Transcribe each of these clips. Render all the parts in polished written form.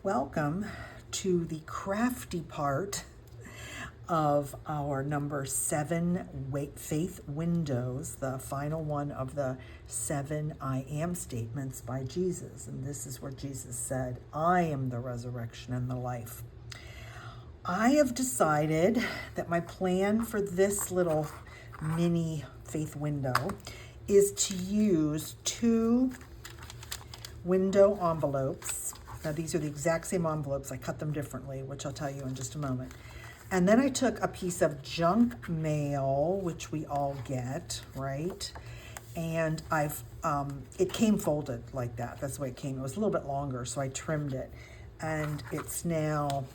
Welcome to the crafty part of our number 7 faith windows, the final one of the 7 I am statements by Jesus. And this is where Jesus said, I am the resurrection and the life. I have decided that my plan for this little mini faith window is to use 2 window envelopes. Now these are the exact same envelopes. I cut them differently, which I'll tell you in just a moment. And then I took a piece of junk mail, which we all get, right? And it came folded like that. That's the way it came. It was a little bit longer, so I trimmed it. And it's now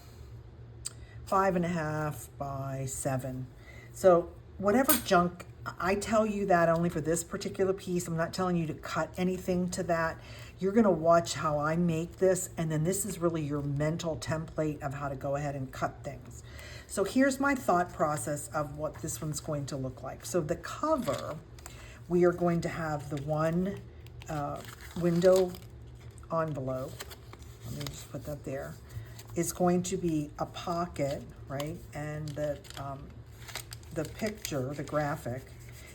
5.5 by 7. So whatever junk, I tell you that only for this particular piece. I'm not telling you to cut anything to that. You're gonna watch how I make this, and then this is really your mental template of how to go ahead and cut things. So here's my thought process of what this one's going to look like. So the cover, we are going to have the one window envelope. Let me just put that there. It's going to be a pocket, right? And the picture, the graphic,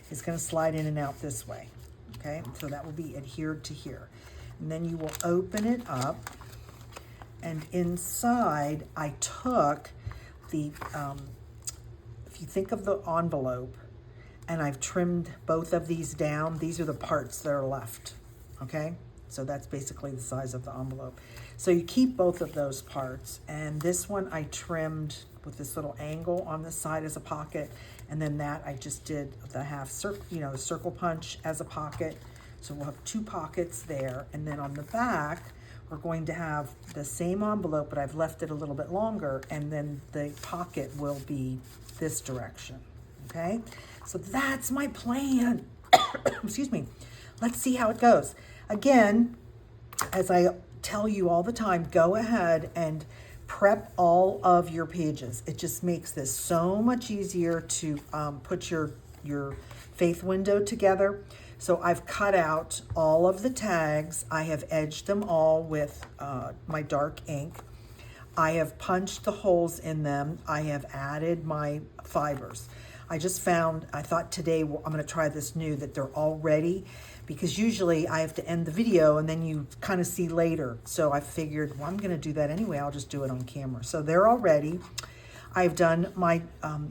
is going to slide in and out this way, okay? So that will be adhered to here. And then you will open it up, and inside I took the, if you think of the envelope, and I've trimmed both of these down, these are the parts that are left, okay? So that's basically the size of the envelope. So you keep both of those parts, and this one I trimmed with this little angle on the side as a pocket, and then that I just did the half circle, the circle punch as a pocket. So we'll have 2 pockets there, and then on the back, we're going to have the same envelope, but I've left it a little bit longer, and then the pocket will be this direction, okay? So that's my plan. Excuse me. Let's see how it goes. Again, as I tell you all the time, go ahead and prep all of your pages. It just makes this so much easier to put your faith window together. So I've cut out all of the tags. I have edged them all with my dark ink. I have punched the holes in them. I have added my fibers. I thought today I'm going to try this new, that they're all ready, because usually I have to end the video and then you kind of see later. So I figured, well, I'm going to do that anyway. I'll just do it on camera. So they're all ready. I've done my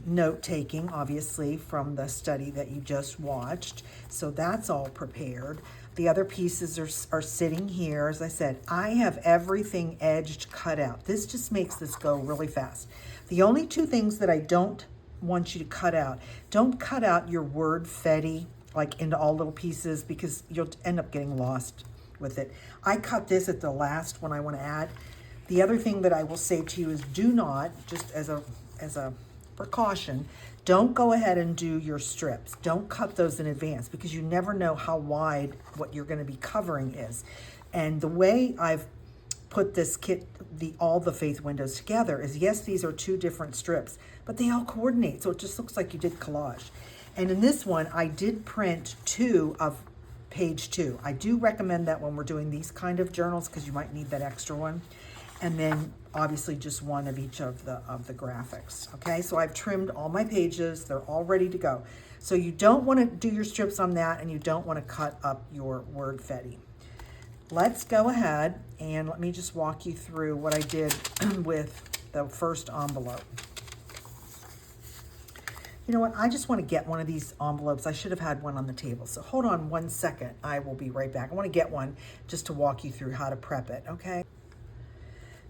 note taking, obviously, from the study that you just watched. So that's all prepared. The other pieces are sitting here. As I said, I have everything edged, cut out. This just makes this go really fast. The only 2 things that I don't want you to cut out, don't cut out your word fetty like into all little pieces, because you'll end up getting lost with it. I cut this at the last when I want to add. The other thing that I will say to you is, do not, just as a precaution, don't go ahead and do your strips. Don't cut those in advance, because you never know how wide what you're going to be covering is. And the way I've put this kit, all the faith windows together, is, yes, these are 2 different strips, but they all coordinate, so it just looks like you did collage. And in this one, I did print 2 of page 2. I do recommend that when we're doing these kind of journals, because you might need that extra one. And then obviously just 1 of each of the graphics. Okay, so I've trimmed all my pages. They're all ready to go. So you don't want to do your strips on that, and you don't want to cut up your word fetty. Let's go ahead and let me just walk you through what I did with the first envelope. You know what? I just want to get one of these envelopes. I should have had one on the table. So hold on 1 second. I will be right back. I want to get one just to walk you through how to prep it, okay?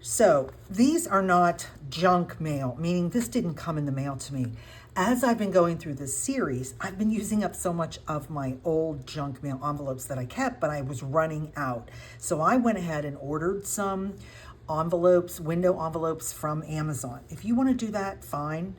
So these are not junk mail, meaning this didn't come in the mail to me. As I've been going through this series, I've been using up so much of my old junk mail envelopes that I kept, but I was running out. So I went ahead and ordered some envelopes, window envelopes from Amazon. If you want to do that, fine.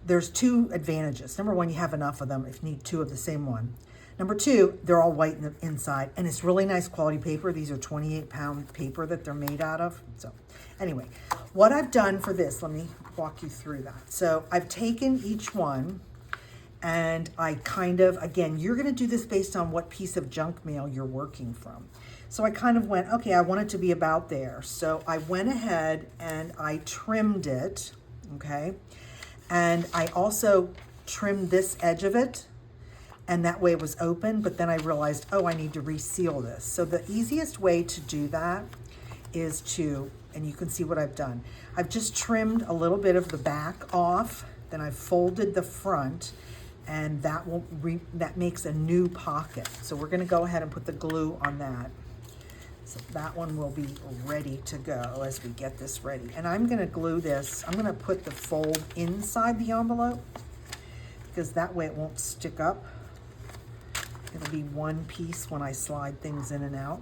There's 2 advantages. Number 1, you have enough of them if you need 2 of the same one. Number 2, they're all white in the inside, and it's really nice quality paper. These are 28-pound paper that they're made out of. So anyway, what I've done for this, let me walk you through that. So I've taken each one, and I kind of, again, you're going to do this based on what piece of junk mail you're working from. So I kind of went, okay, I want it to be about there. So I went ahead and I trimmed it, okay? And I also trimmed this edge of it, and that way it was open, but then I realized, oh, I need to reseal this. So the easiest way to do that is to, and you can see what I've done. I've just trimmed a little bit of the back off, then I've folded the front, and that that makes a new pocket. So we're gonna go ahead and put the glue on that. So that one will be ready to go as we get this ready. And I'm gonna glue this, I'm gonna put the fold inside the envelope because that way it won't stick up. It'll be one piece when I slide things in and out.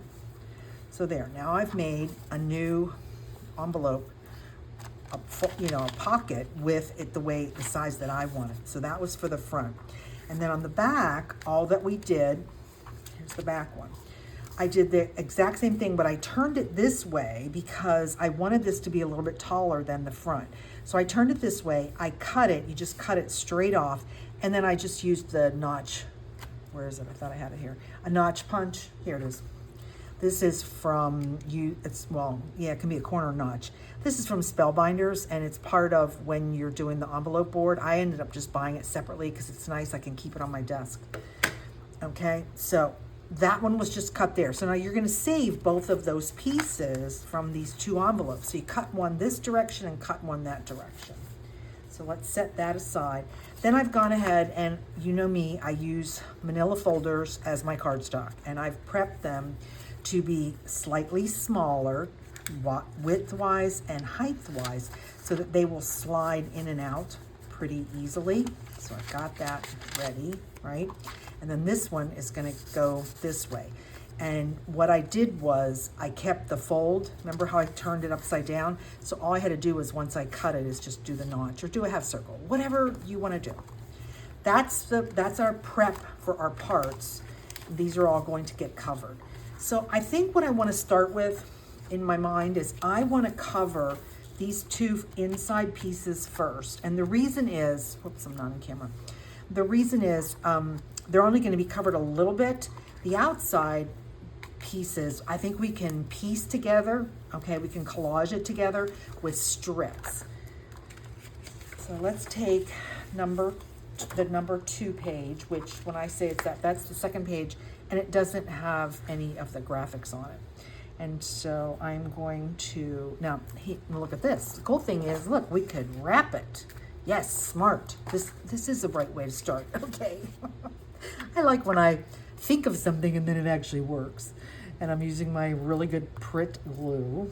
So there, now I've made a new envelope, a pocket with it the size that I want it. So that was for the front. And then on the back, all that we did, here's the back one. I did the exact same thing, but I turned it this way because I wanted this to be a little bit taller than the front. So I turned it this way, I cut it, you just cut it straight off, and then I just used the notch. Where is it? I thought I had it here. A notch punch, here it is. This is from it can be a corner notch. This is from Spellbinders, and it's part of when you're doing the envelope board. I ended up just buying it separately because it's nice. I can keep it on my desk. Okay, so that one was just cut there. So now you're gonna save both of those pieces from these two envelopes. So you cut one this direction and cut one that direction. So let's set that aside. Then I've gone ahead and, you know me, I use manila folders as my cardstock, and I've prepped them to be slightly smaller width-wise and height-wise so that they will slide in and out pretty easily. So I've got that ready, right? And then this one is gonna go this way. And what I did was I kept the fold. Remember how I turned it upside down? So all I had to do was once I cut it is just do the notch or do a half circle, whatever you wanna do. That's our prep for our parts. These are all going to get covered. So I think what I wanna start with in my mind is I wanna cover these two inside pieces first. And the reason is, whoops, I'm not on camera. The reason is they're only gonna be covered a little bit. The outside pieces, I think we can piece together, okay? We can collage it together with strips. So let's take the number 2 page, which when I say it's that's the second page, and it doesn't have any of the graphics on it. And so I'm going to, now look at this. The cool thing is, look, we could wrap it. Yes, smart. This is the right way to start, okay? I like when I think of something and then it actually works. And I'm using my really good Pritt glue.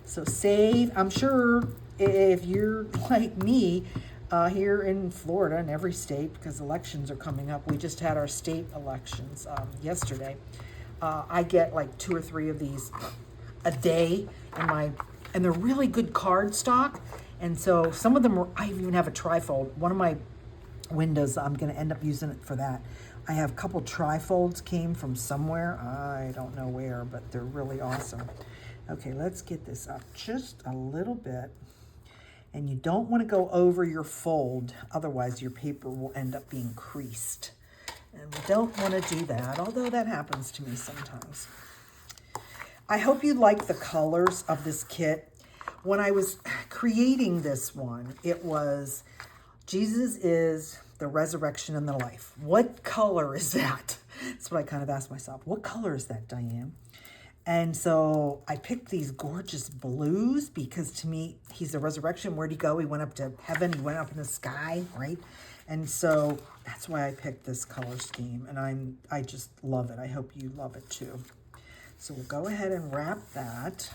So save, I'm sure if you're like me, here in Florida, in every state, because elections are coming up. We just had our state elections yesterday. I get like 2 or 3 of these a day, and they're really good cardstock. And so some of them, I even have a trifold. One of my windows, I'm going to end up using it for that. I have a couple trifolds came from somewhere. I don't know where, but they're really awesome. Okay, let's get this up just a little bit. And you don't want to go over your fold, otherwise your paper will end up being creased. And we don't want to do that, although that happens to me sometimes. I hope you like the colors of this kit. When I was creating this one, it was Jesus is the resurrection and the life. What color is that? That's what I kind of asked myself. What color is that, Diane? And so I picked these gorgeous blues because to me, he's the resurrection. Where'd he go? He went up to heaven. He went up in the sky, right? And so that's why I picked this color scheme. And I just love it. I hope you love it too. So we'll go ahead and wrap that.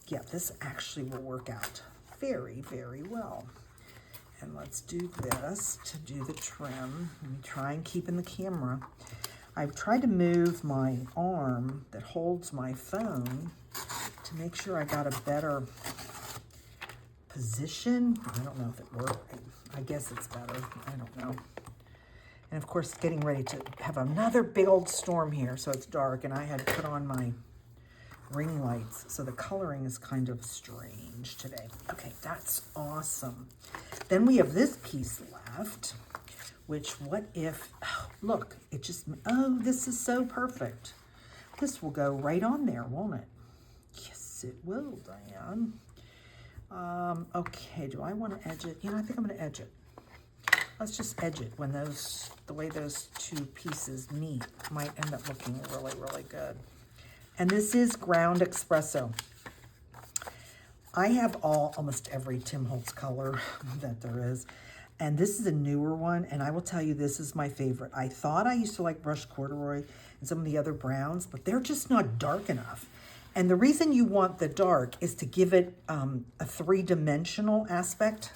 Yeah, this actually will work out very, very well. And let's do this to do the trim. Let me try and keep in the camera. I've tried to move my arm that holds my phone to make sure I got a better position. I don't know if it worked. I guess it's better. I don't know. And of course, getting ready to have another big old storm here, so it's dark, and I had put on my ring lights, so the coloring is kind of strange today. Okay, that's awesome. Then we have this piece left. Which, what if, oh, look, it just, oh, this is so perfect. This will go right on there, won't it? Yes, it will, Diane. Okay, do I want to edge it? You know, I think I'm going to edge it. Let's just edge it when the way those two pieces meet might end up looking really, really good. And this is ground espresso. I have almost every Tim Holtz color that there is. And this is a newer one, and I will tell you, this is my favorite. I thought I used to like brushed corduroy and some of the other browns, but they're just not dark enough. And the reason you want the dark is to give it a three-dimensional aspect.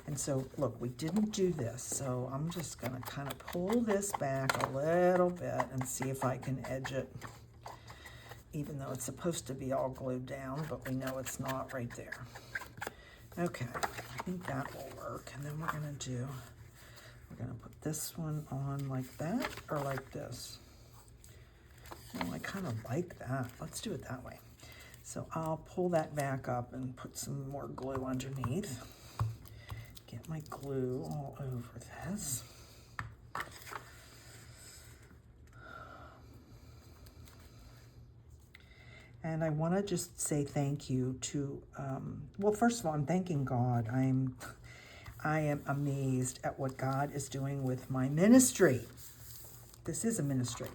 And so, look, we didn't do this, so I'm just going to kind of pull this back a little bit and see if I can edge it, even though it's supposed to be all glued down, but we know it's not right there. Okay, I think that will work. And then we're going to put this one on like that or like this. Oh, I kind of like that. Let's do it that way. So I'll pull that back up and put some more glue underneath. Get my glue all over this. And I want to just say thank you to, well, first of all, I'm thanking God. I am amazed at what God is doing with my ministry. This is a ministry.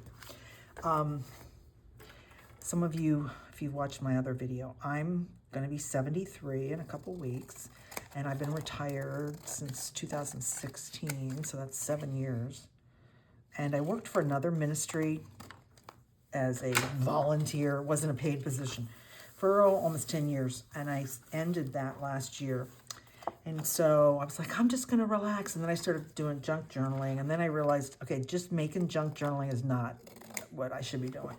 Some of you, if you've watched my other video, I'm going to be 73 in a couple weeks, and I've been retired since 2016, so that's 7 years. And I worked for another ministry as a volunteer, wasn't a paid position, for almost 10 years, and I ended that last year. And so I was like, I'm just going to relax, and then I started doing junk journaling, and then I realized, okay, just making junk journaling is not what I should be doing.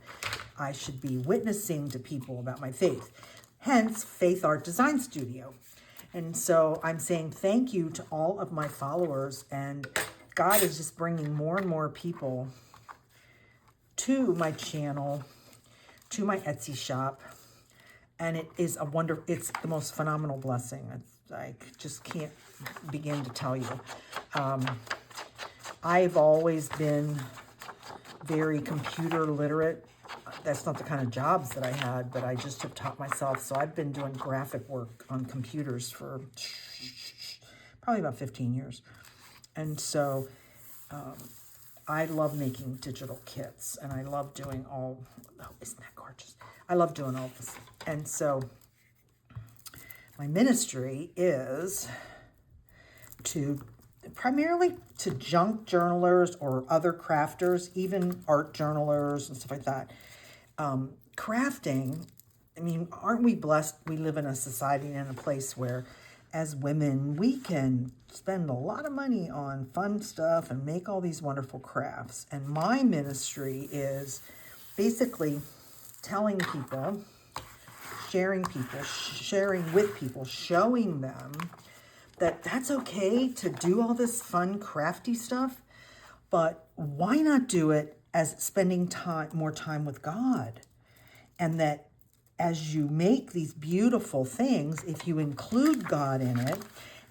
I should be witnessing to people about my faith, hence Faith Art Design Studio. And so I'm saying thank you to all of my followers, and God is just bringing more and more people to my channel, to my Etsy shop, and it is it's the most phenomenal blessing. I just can't begin to tell you. I've always been very computer literate. That's not the kind of jobs that I had, but I just have taught myself. So I've been doing graphic work on computers for probably about 15 years. And so I love making digital kits, and I love doing oh, isn't that gorgeous? I love doing all this. And so my ministry is primarily to junk journalers or other crafters, even art journalers and stuff like that. Crafting, I mean, aren't we blessed? We live in a society and a place where, as women, we can spend a lot of money on fun stuff and make all these wonderful crafts. And my ministry is basically telling people, sharing with people, showing them that that's okay to do all this fun, crafty stuff, but why not do it as spending more time with God? And that as you make these beautiful things, if you include God in it,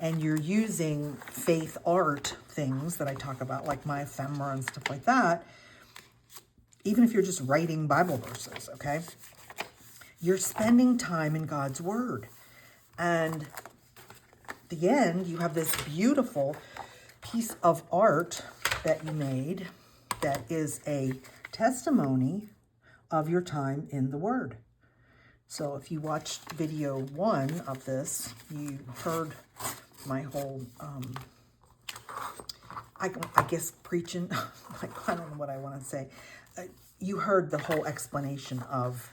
and you're using faith art things that I talk about, like my ephemera and stuff like that, even if you're just writing Bible verses, okay? You're spending time in God's Word. And at the end, you have this beautiful piece of art that you made that is a testimony of your time in the Word. So if you watched video 1 of this, you heard my whole, I guess, preaching. Like, I don't know what I want to say. You heard the whole explanation of,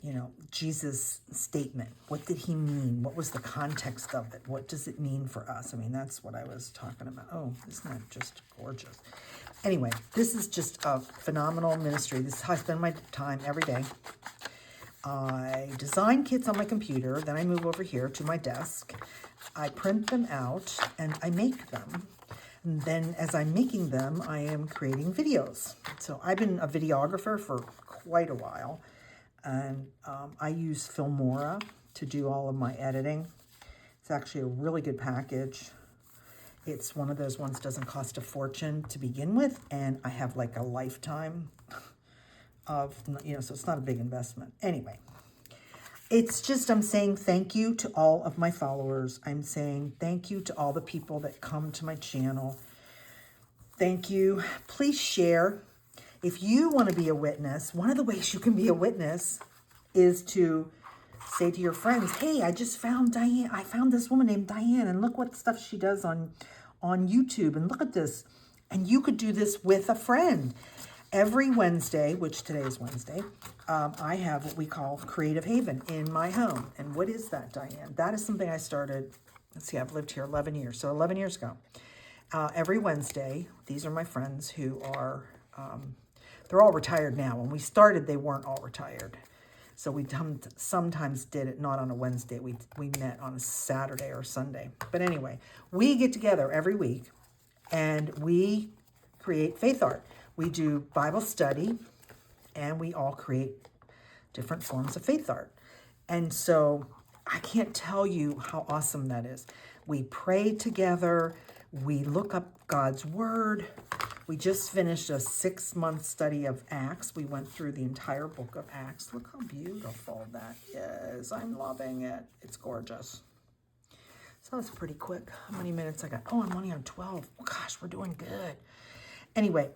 you know, Jesus' statement. What did he mean? What was the context of it? What does it mean for us? I mean, that's what I was talking about. Oh, isn't that just gorgeous? Anyway, this is just a phenomenal ministry. This is how I spend my time every day. I design kits on my computer, then I move over here to my desk. I print them out and I make them. And then as I'm making them, I am creating videos. So I've been a videographer for quite a while. And I use Filmora to do all of my editing. It's actually a really good package. It's one of those ones that doesn't cost a fortune to begin with. And I have like a lifetime of, so it's not a big investment. Anyway, it's just, I'm saying thank you to all of my followers. I'm saying thank you to all the people that come to my channel. Thank you. Please share. If you want to be a witness, one of the ways you can be a witness is to say to your friends, hey, I just found Diane. I found this woman named Diane, and look what stuff she does on YouTube, and look at this. And you could do this with a friend. Every Wednesday, which today is Wednesday, I have what we call Creative Haven in my home. And what is that, Diane? That is something I started, let's see, I've lived here 11 years. So 11 years ago. Every Wednesday, these are my friends who are, they're all retired now. When we started, they weren't all retired. So we sometimes did it not on a Wednesday. We met on a Saturday or Sunday. But anyway, we get together every week and we create faith art. We do Bible study, and we all create different forms of faith art. And so I can't tell you how awesome that is. We pray together. We look up God's word. We just finished a 6-month study of Acts. We went through the entire book of Acts. Look how beautiful that is. I'm loving it. It's gorgeous. So it's pretty quick. How many minutes I got? Oh, I'm only on 12. Oh, gosh, we're doing good. Anyway,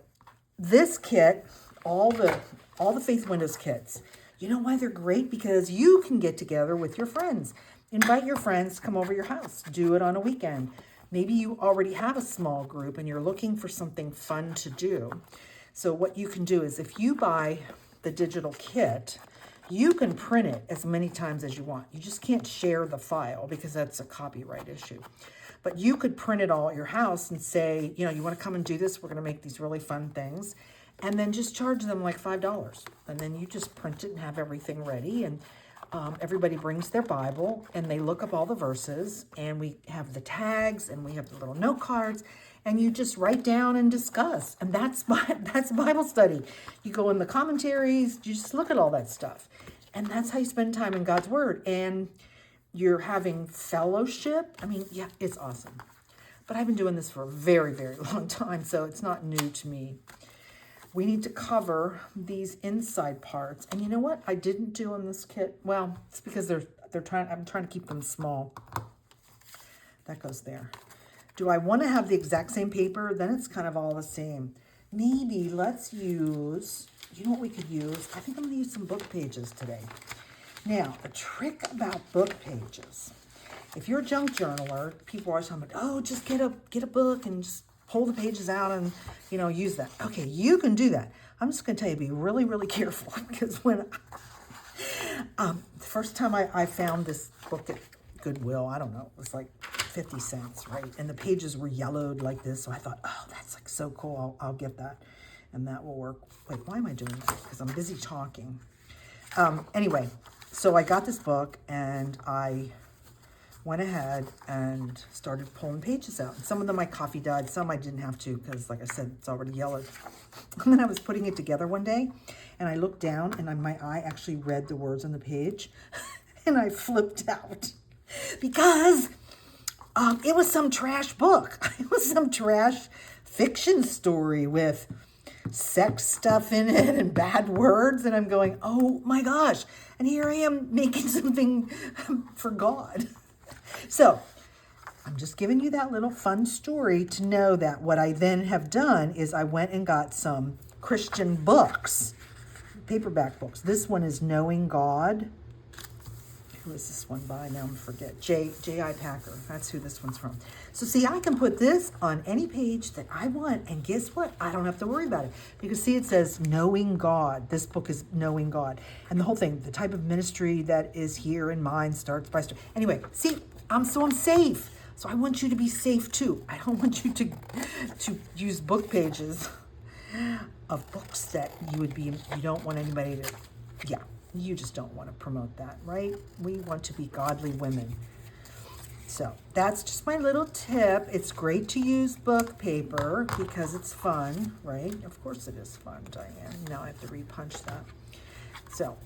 this kit, all the Faith Windows kits, you know why they're great? Because you can get together with your friends. Invite your friends to come over your house. Do it on a weekend. Maybe you already have a small group and you're looking for something fun to do. So what you can do is if you buy the digital kit, you can print it as many times as you want. You just can't share the file because that's a copyright issue. But you could print it all at your house and say, you want to come and do this? We're going to make these really fun things. And then just charge them like $5. And then you just print it and have everything ready. And everybody brings their Bible and they look up all the verses. And we have the tags and we have the little note cards. And you just write down and discuss. And that's Bible study. You go in the commentaries. You just look at all that stuff. And that's how you spend time in God's Word. And you're having fellowship. I mean, yeah, it's awesome. But I've been doing this for a very, very long time, so it's not new to me. We need to cover these inside parts. And you know what I didn't do in this kit? Well, it's because I'm trying to keep them small. That goes there. Do I want to have the exact same paper? Then it's kind of all the same. Maybe let's use, you know what we could use? I think I'm going to use some book pages today. Now, the trick about book pages, if you're a junk journaler, people are always talking about, oh, just get a book and just pull the pages out and, use that. Okay, you can do that. I'm just going to tell you, be really, really careful because when the first time I found this book at Goodwill, I don't know, it was like 50 cents, right? And the pages were yellowed like this. So I thought, oh, that's like so cool. I'll get that and that will work. Wait, why am I doing that? Because I'm busy talking. Anyway. So I got this book and I went ahead and started pulling pages out. And some of them I coffee dyed, some I didn't have to because, like I said, it's already yellowed. And then I was putting it together one day and I looked down and my eye actually read the words on the page and I flipped out because it was some trash book. It was some trash fiction story with sex stuff in it and bad words. And I'm going, oh my gosh. And here I am making something for God. So I'm just giving you that little fun story to know that what I then have done is I went and got some Christian books, paperback books. This one is Knowing God. Who is this one by? Now I'm forget. J.I. Packer. That's who this one's from. So see, I can put this on any page that I want. And guess what? I don't have to worry about it. Because see, it says Knowing God. This book is Knowing God. And the whole thing, the type of ministry that is here in mine starts by... Anyway, see, I'm safe. So I want you to be safe too. I don't want you to use book pages of books that you don't want anybody to... Yeah. You just don't want to promote that, right? We want to be godly women. So that's just my little tip. It's great to use book paper because it's fun, right? Of course it is fun, Diane. Now I have to repunch that. So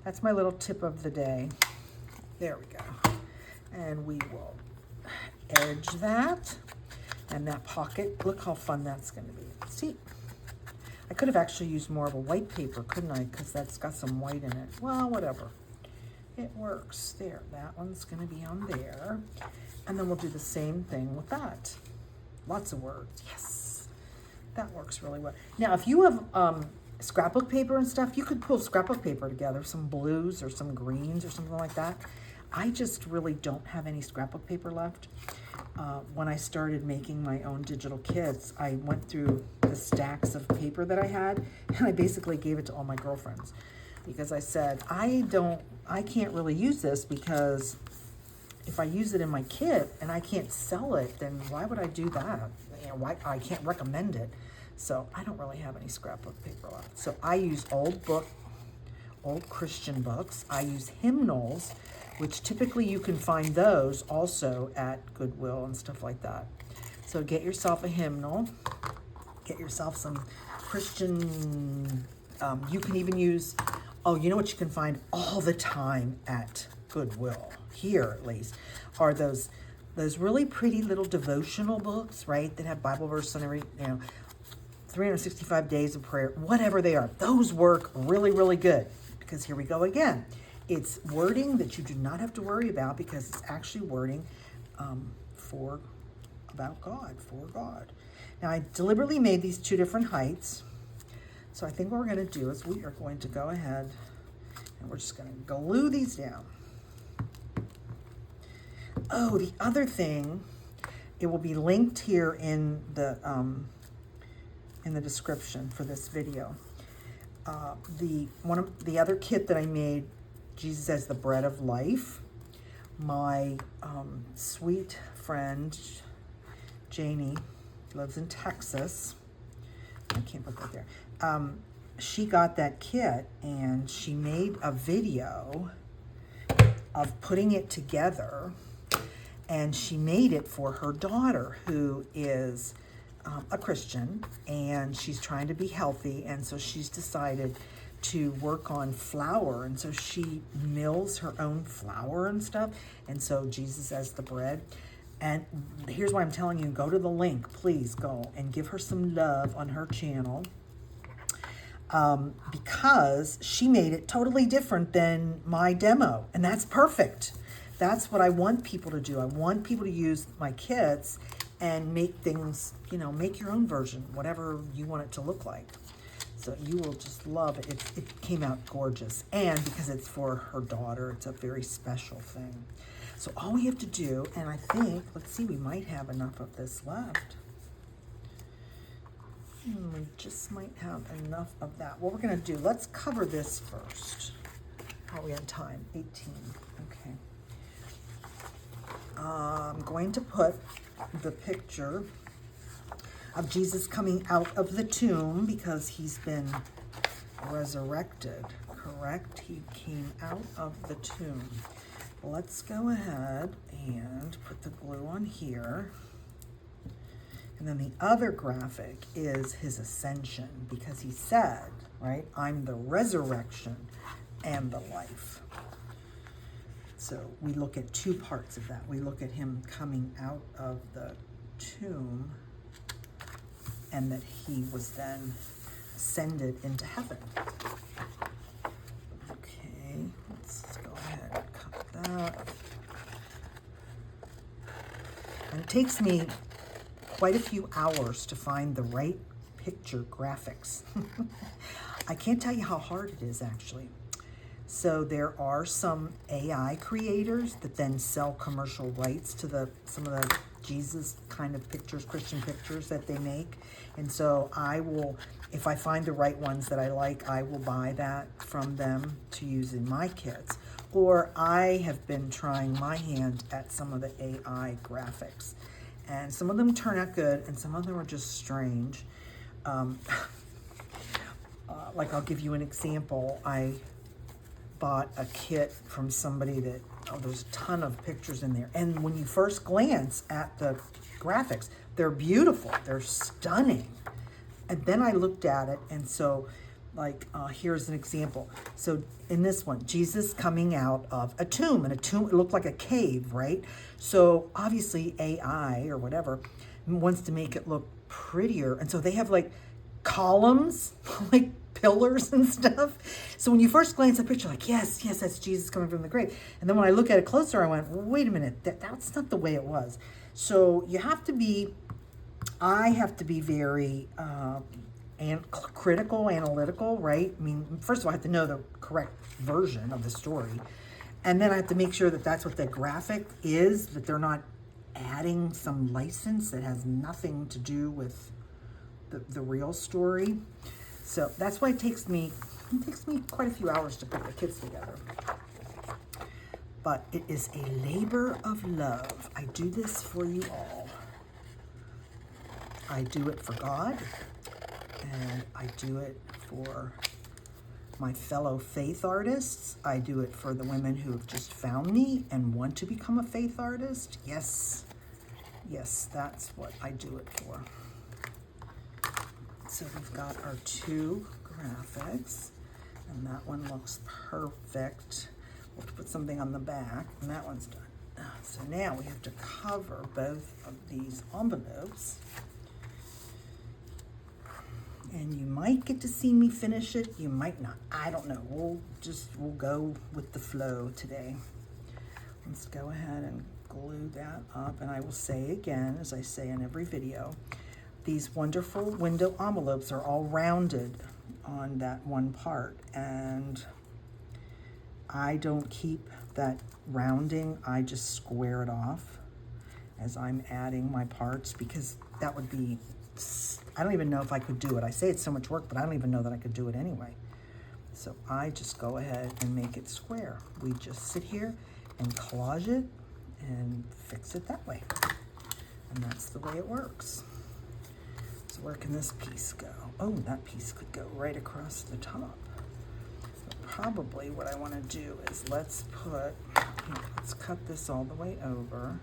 that's my little tip of the day. There we go. And we will edge that. And that pocket, look how fun that's going to be. See? I could have actually used more of a white paper, couldn't I? Because that's got some white in it. Well, whatever. It works. There, that one's going to be on there. And then we'll do the same thing with that. Lots of words. Yes. That works really well. Now, if you have scrapbook paper and stuff, you could pull scrapbook paper together, some blues or some greens or something like that. I just really don't have any scrapbook paper left. When I started making my own digital kits, I went through the stacks of paper that I had, and I basically gave it to all my girlfriends because I said, I can't really use this because if I use it in my kit and I can't sell it, then why would I do that? You know, why I can't recommend it. So I don't really have any scrapbook paper left. So I use old Christian books. I use hymnals, which typically you can find those also at Goodwill and stuff like that. So get yourself a hymnal, get yourself some Christian, you can even use, oh, you know what you can find all the time at Goodwill, here at least, are those really pretty little devotional books, right, that have Bible verse on every, 365 days of prayer, whatever they are. Those work really, really good because here we go again. It's wording that you do not have to worry about because it's actually wording about God, for God. Now, I deliberately made these two different heights. So I think what we're going to do is we are going to go ahead and we're just going to glue these down. Oh, the other thing, it will be linked here in the description for this video. The other kit that I made, Jesus as the bread of life. My sweet friend Janie lives in Texas. I can't put that there. She got that kit and she made a video of putting it together, and she made it for her daughter who is a Christian, and she's trying to be healthy, and so she's decided to work on flour, and so she mills her own flour and stuff, and so Jesus as the bread. And here's why I'm telling you, go to the link, please go and give her some love on her channel, because she made it totally different than my demo, and that's perfect. That's what I want people to do. I want people to use my kits and make things, make your own version, whatever you want it to look like. So you will just love it. It came out gorgeous. And because it's for her daughter, it's a very special thing. So all we have to do, and I think, let's see, we might have enough of this left. We just might have enough of that. What we're going to do, let's cover this first. How are we on time? 18. Okay. I'm going to put the picture of Jesus coming out of the tomb because he's been resurrected, correct? He came out of the tomb. Let's go ahead and put the glue on here. And then the other graphic is his ascension because he said, right, I'm the resurrection and the life. So we look at two parts of that. We look at him coming out of the tomb and that he was then ascended into heaven. Okay, let's go ahead and cut that. And it takes me quite a few hours to find the right picture graphics. I can't tell you how hard it is, actually. So there are some AI creators that then sell commercial rights to some of the Jesus kind of pictures, Christian pictures that they make. And so I will, if I find the right ones that I like, I will buy that from them to use in my kits. Or I have been trying my hand at some of the AI graphics. And some of them turn out good, and some of them are just strange. Like I'll give you an example. I bought a kit from somebody that, there's a ton of pictures in there. And when you first glance at the graphics, they're beautiful, they're stunning. And then I looked at it, and so here's an example. So in this one, Jesus coming out of a tomb, and a tomb, it looked like a cave, right? So obviously AI or whatever wants to make it look prettier. And so they have columns, like pillars and stuff. So when you first glance at the picture, like, yes, that's Jesus coming from the grave. And then when I look at it closer, I went, wait a minute, that's not the way it was. So you have to be, I have to be very critical, analytical, right? I mean, first of all, I have to know the correct version of the story. And then I have to make sure that that's what the graphic is, that they're not adding some license that has nothing to do with the real story. So that's why it takes me quite a few hours to put the kits together. But it is a labor of love. I do this for you all. I do it for God, and I do it for my fellow faith artists. I do it for the women who have just found me and want to become a faith artist. Yes, that's what I do it for. So we've got our 2 graphics, and that one looks perfect. We'll have to put something on the back, and that one's done. So now we have to cover both of these envelopes. And you might get to see me finish it, you might not. I don't know. We'll go with the flow today. Let's go ahead and glue that up. And I will say again, as I say in every video, these wonderful window envelopes are all rounded on that one part. And I don't keep that rounding. I just square it off as I'm adding my parts, because that would be, I don't even know if I could do it. I say it's so much work, but I don't even know that I could do it anyway. So I just go ahead and make it square. We just sit here and collage it and fix it that way. And that's the way it works. So where can this piece go? Oh, that piece could go right across the top. But probably what I want to do is let's cut this all the way over.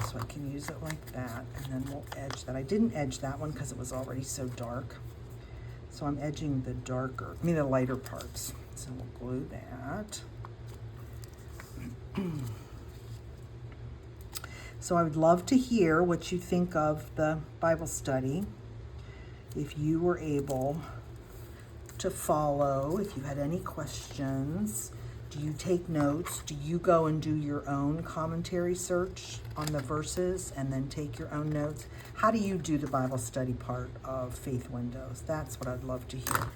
So I can use it like that, and then we'll edge that. I didn't edge that one because it was already so dark. So I'm edging the lighter parts. So we'll glue that. So I would love to hear what you think of the Bible study. If you were able to follow, if you had any questions. Do you take notes? Do you go and do your own commentary search on the verses and then take your own notes? How do you do the Bible study part of Faith Windows? That's what I'd love to hear.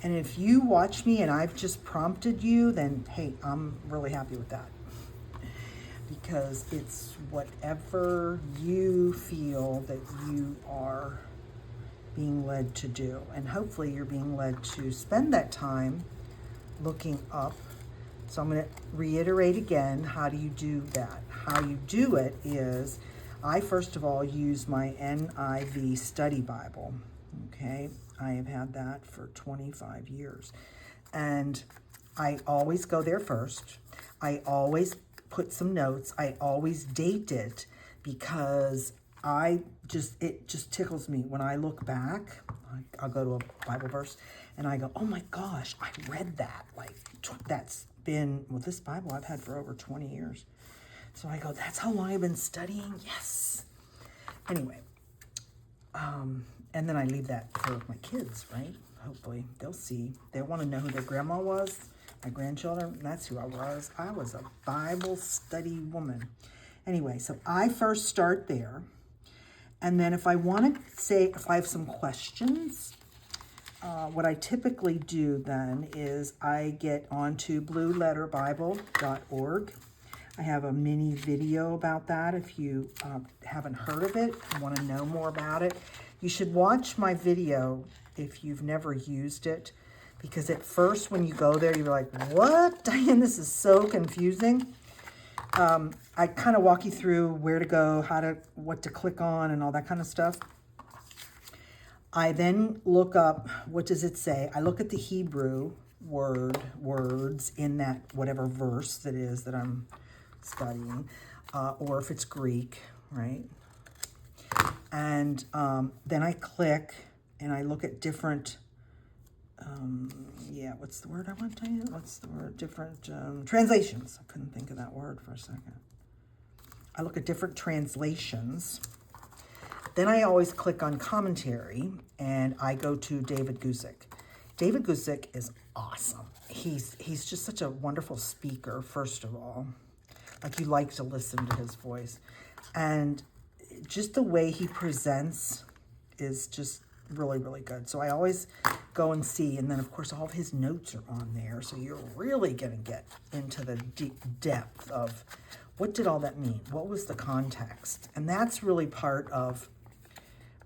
And if you watch me and I've just prompted you, then hey, I'm really happy with that. Because it's whatever you feel that you are being led to do. And hopefully you're being led to spend that time looking up. So I'm going to reiterate again, how do you do that? How you do it is, I first of all use my NIV study Bible, okay? I have had that for 25 years. And I always go there first. I always put some notes. I always date it, because it just tickles me when I look back. I'll go to a Bible verse and I go, oh my gosh, I read that. Like, that's been, well, this Bible I've had for over 20 years. So I go, that's how long I've been studying? Yes. Anyway, and then I leave that for my kids, right? Hopefully they'll see. They want to know who their grandma was. My grandchildren, that's who I was. I was a Bible study woman. Anyway, so I first start there. And then if I want to say, if I have some questions, what I typically do then is I get onto blueletterbible.org. I have a mini video about that. If you haven't heard of it, want to know more about it, you should watch my video if you've never used it. Because at first when you go there, you're like, what, Diane, this is so confusing. I kind of walk you through where to go, what to click on and all that kind of stuff. I then look up, what does it say? I look at the Hebrew words in that whatever verse that is that I'm studying, or if it's Greek, right? And then I click and I look at different, what's the word I want to use? What's the word? Different translations. I couldn't think of that word for a second. I look at different translations, Then I always click on commentary and I go to David Guzik. David Guzik is awesome. He's just such a wonderful speaker, first of all. Like, you like to listen to his voice. And just the way he presents is just really, really good. So I always go and see, and then of course all of his notes are on there. So you're really going to get into the deep depth of what did all that mean? What was the context? And that's really part of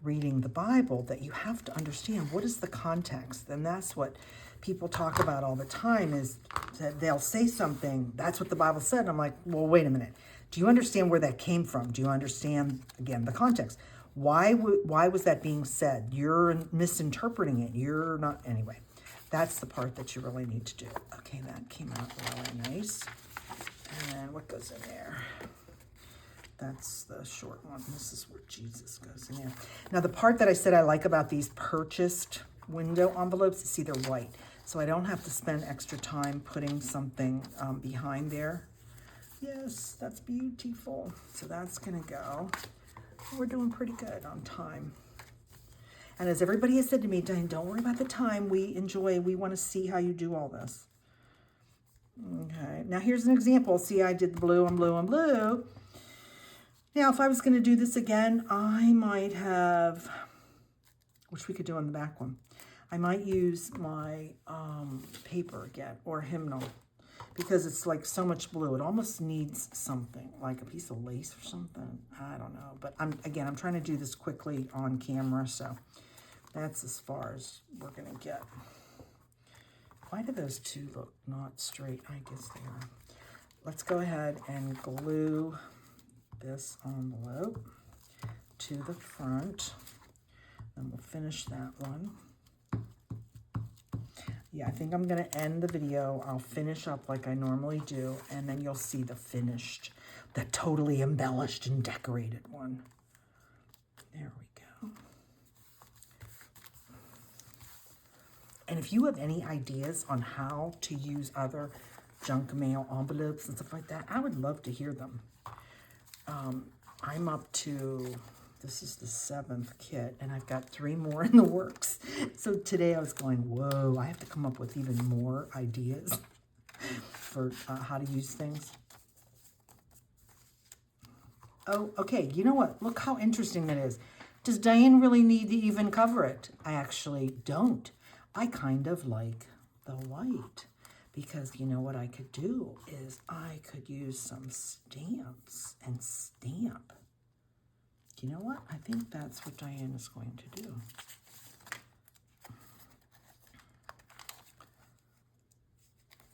reading the Bible, that you have to understand what is the context. And that's what people talk about all the time, is that they'll say something, that's what the Bible said. And I'm like, well, wait a minute. Do you understand where that came from? Do you understand, again, the context? Why was that being said? You're misinterpreting it. You're not, anyway. That's the part that you really need to do. Okay, that came out really nice. And what goes in there? That's the short one. This is where Jesus goes in there. Now, the part that I said I like about these purchased window envelopes, see, they're white. So I don't have to spend extra time putting something behind there. Yes, that's beautiful. So that's going to go. We're doing pretty good on time. And as everybody has said to me, Diane, don't worry about the time. We enjoy, we want to see how you do all this. Okay, now here's an example. See, I did blue and blue and blue. Now, if I was going to do this again, I might have, which we could do on the back one, I might use my paper again, or hymnal, because it's like so much blue. It almost needs something, like a piece of lace or something. I don't know. But I'm trying to do this quickly on camera, so that's as far as we're going to get. Why do those two look not straight? I guess they are. Let's go ahead and glue this envelope to the front. Then we'll finish that one. Yeah, I think I'm going to end the video. I'll finish up like I normally do, and then you'll see the finished, the totally embellished and decorated one. There we go. And if you have any ideas on how to use other junk mail envelopes and stuff like that, I would love to hear them. I'm up to, this is the 7th kit, and I've got 3 more in the works. So today I was going, whoa, I have to come up with even more ideas for how to use things. Oh, okay, you know what? Look how interesting that is. Does Diane really need to even cover it? I actually don't. I kind of like the white. Because you know what I could do is I could use some stamps and stamp. You know what? I think that's what Diane is going to do.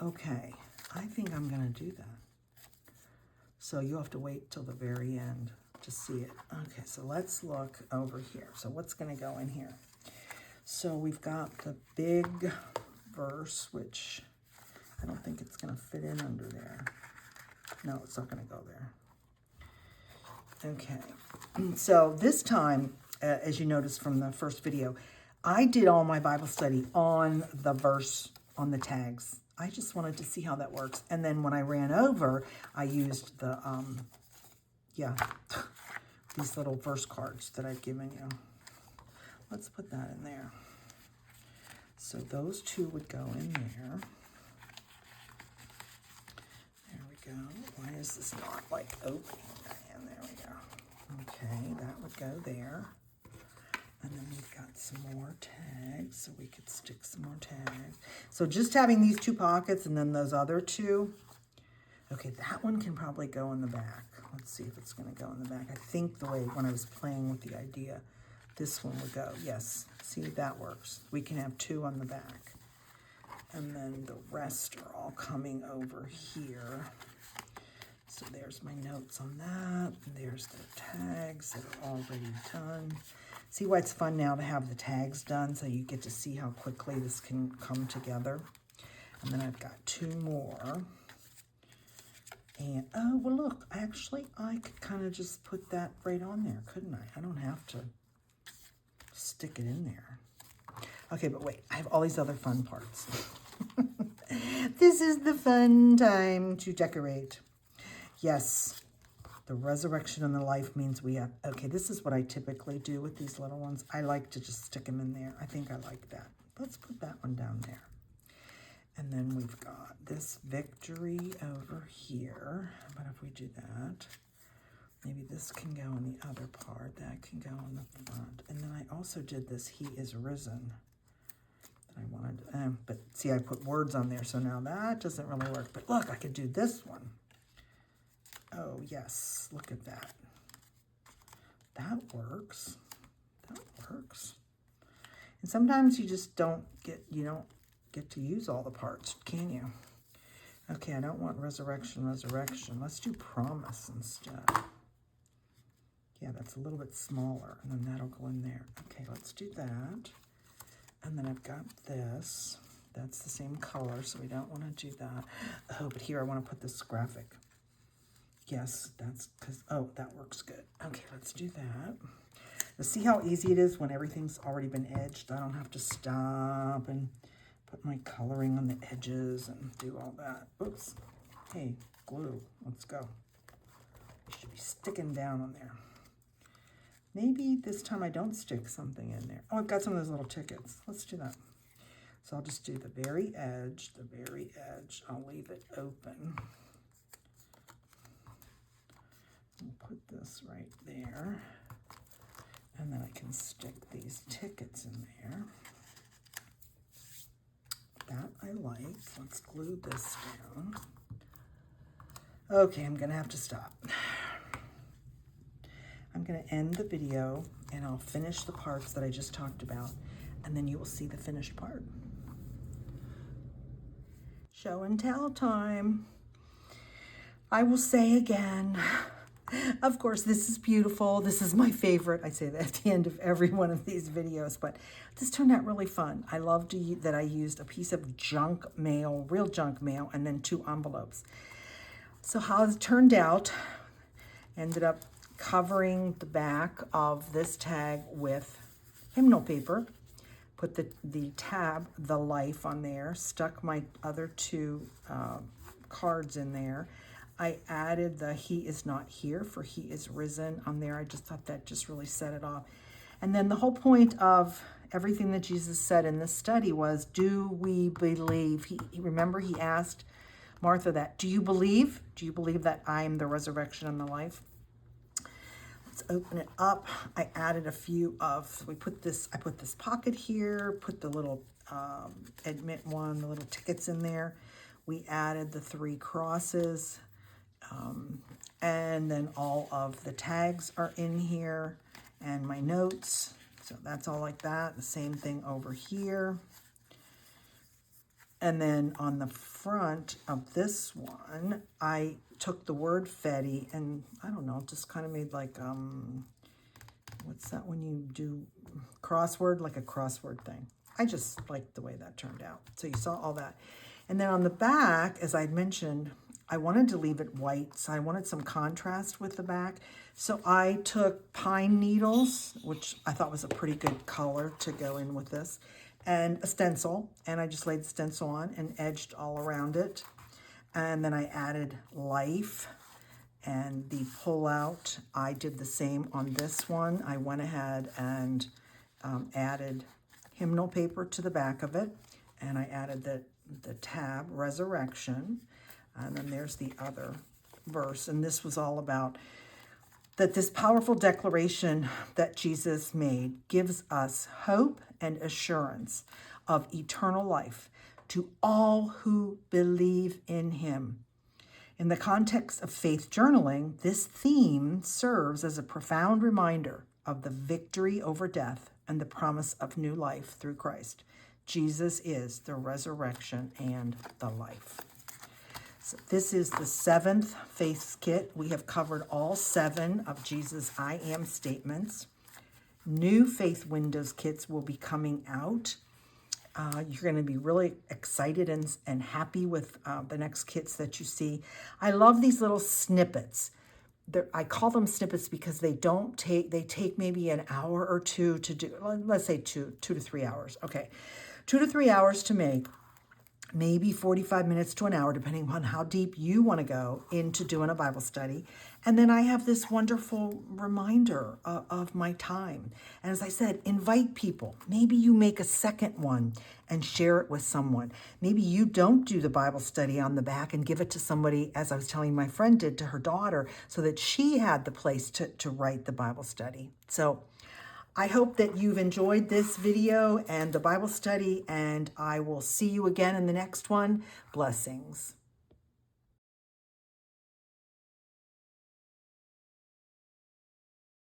Okay, I think I'm going to do that. So you'll have to wait till the very end to see it. Okay, so let's look over here. So what's going to go in here? So we've got the big verse, which I don't think it's going to fit in under there. No, it's not going to go there. Okay. So this time, as you noticed from the first video, I did all my Bible study on the verse, on the tags. I just wanted to see how that works. And then when I ran over, I used the, these little verse cards that I've given you. Let's put that in there. So those 2 would go in there. Go. Why is this not like opening? And there we go. Okay, that would go there. And then we've got some more tags, so we could stick some more tags. So just having these 2 pockets and then those other 2. Okay, that one can probably go in the back. Let's see if it's going to go in the back. I think the way when I was playing with the idea, this one would go. Yes, see, that works. We can have 2 on the back. And then the rest are all coming over here. So there's my notes on that. And there's the tags that are already done. See why it's fun now to have the tags done, so you get to see how quickly this can come together. And then I've got 2 more. And, oh, well, look, actually, I could kind of just put that right on there, couldn't I? I don't have to stick it in there. Okay, but wait, I have all these other fun parts. This is the fun time to decorate. Yes, The resurrection and the life means we have, okay, this is what I typically do with these little ones. I like to just stick them in there. I think I like that. Let's put that one down there. And then we've got this victory over here. But if we do that, maybe this can go on the other part. That can go on the front. And then I also did this, he is risen. I wanted, but see, I put words on there, so now that doesn't really work. But look, I could do this one. Oh, yes, look at that. That works. That works. And sometimes you just don't get to use all the parts, can you? Okay, I don't want resurrection. Let's do promise instead. Yeah, that's a little bit smaller, and then that'll go in there. Okay, let's do that. And then I've got this. That's the same color, so we don't want to do that. Oh, but here I want to put this graphic. Yes, that's because, oh, that works good. Okay, let's do that. Now, see how easy it is when everything's already been edged? I don't have to stop and put my coloring on the edges and do all that. Oops. Hey, glue. Let's go. It should be sticking down on there. Maybe this time I don't stick something in there. Oh, I've got some of those little tickets. Let's do that. So I'll just do the very edge, I'll leave it open. I'll put this right there. And then I can stick these tickets in there. That I like. Let's glue this down. Okay, I'm gonna have to stop. I'm going to end the video and I'll finish the parts that I just talked about, and then you will see the finished part. Show and tell time. I will say again, of course, this is beautiful. This is my favorite. I say that at the end of every one of these videos, but this turned out really fun. I loved that I used a piece of junk mail, real junk mail, and then 2 envelopes. So how it turned out, ended up covering the back of this tag with hymnal paper, put the tab, the life, on there, stuck my other 2 cards in there. I added the he is not here for he is risen on there. I just thought that just really set it off. And then the whole point of everything that Jesus said in this study was, do we believe? Remember, he asked Martha that, do you believe? Do you believe that I am the resurrection and the life? Let's open it up. I added a few of, I put this pocket here, put the little admit one, the little tickets in there. We added the 3 crosses, and then all of the tags are in here, and my notes. So that's all like that. The same thing over here. And then on the front of this one, I took the word Fetty and, I don't know, just kind of made like, what's that when you do crossword, like a crossword thing. I just liked the way that turned out. So you saw all that. And then on the back, as I'd mentioned, I wanted to leave it white, so I wanted some contrast with the back. So I took pine needles, which I thought was a pretty good color to go in with this, and a stencil, and I just laid the stencil on and edged all around it. And then I added life and the pull out. I did the same on this one. I went ahead and added hymnal paper to the back of it, and I added the tab, resurrection, and then there's the other verse. And this was all about that this powerful declaration that Jesus made gives us hope and assurance of eternal life to all who believe in him. In the context of faith journaling, this theme serves as a profound reminder of the victory over death and the promise of new life through Christ. Jesus is the resurrection and the life. So this is the 7th faith kit. We have covered all 7 of Jesus' I am statements. New faith windows kits will be coming out. You're going to be really excited and happy with the next kits that you see. I love these little snippets. I call them snippets because they take maybe an hour or 2 to do. Let's say 2 to 3 hours. Okay, 2 to 3 hours to make. maybe 45 minutes to an hour, depending on how deep you want to go into doing a Bible study. And then I have this wonderful reminder of my time. And as I said, invite people. Maybe you make a second one and share it with someone. Maybe you don't do the Bible study on the back and give it to somebody, as I was telling my friend did to her daughter, so that she had the place to write the Bible study. So I hope that you've enjoyed this video and the Bible study, and I will see you again in the next one. Blessings.